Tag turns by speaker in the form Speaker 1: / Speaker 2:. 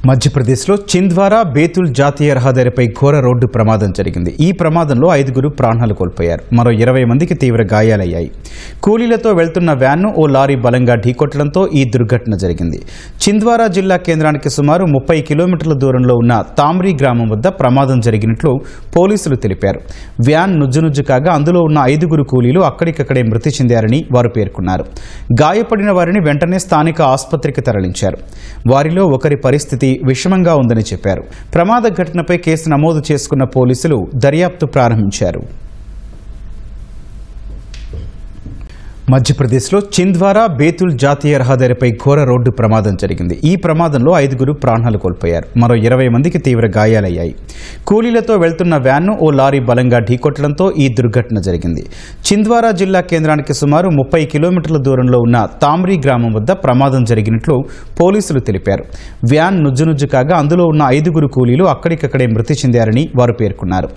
Speaker 1: మధ్యప్రదేశ్లో చింద్వారా బేతుల్ జాతీయ రహదారిపై ఘోర రోడ్డు ప్రమాదం జరిగింది. ఈ ప్రమాదంలో 5 ప్రాణాలు కోల్పోయారు. మరో 20 మందికి తీవ్ర గాయాలయ్యాయి. కూలీలతో వెళ్తున్న వ్యాన్ను ఓ లారీ బలంగా ఢీకొట్టడంతో ఈ దుర్ఘటన జరిగింది. చింద్వారా జిల్లా కేంద్రానికి సుమారు 30 కిలోమీటర్ల దూరంలో ఉన్న తామ్రీ గ్రామం వద్ద ప్రమాదం జరిగినట్లు పోలీసులు తెలిపారు. వ్యాన్ నుజ్జునుజ్జు కాగా అందులో ఉన్న 5 కూలీలు అక్కడికక్కడే మృతి చెందారని వారు పేర్కొన్నారు. గాయపడిన వారిని వెంటనే స్థానిక ఆసుపత్రికి తరలించారు. వారిలో ఒకరి పరిస్థితి విషమంగా ఉందని చెప్పారు. ప్రమాద ఘటనపై కేసు నమోదు చేసుకున్న పోలీసులు దర్యాప్తు ప్రారంభించారు. మధ్యప్రదేశ్లో చింద్వారా బేతుల్ జాతీయ రహదారిపై ఘోర రోడ్డు ప్రమాదం జరిగింది. ఈ ప్రమాదంలో 5 ప్రాణాలు కోల్పోయారు. మరో 20 మందికి తీవ్ర గాయాలయ్యాయి. కూలీలతో వెళ్తున్న వ్యాన్ను ఓ లారీ బలంగా ఢీకొట్టడంతో ఈ దుర్ఘటన జరిగింది. చింద్వారా జిల్లా కేంద్రానికి సుమారు 30 కిలోమీటర్ల దూరంలో ఉన్న తామ్రీ గ్రామం వద్ద ప్రమాదం జరిగినట్లు పోలీసులు తెలిపారు. వ్యాన్ నుజ్జునుజ్జు కాగా అందులో ఉన్న 5 కూలీలు అక్కడికక్కడే మృతి చెందారని వారు పేర్కొన్నారు.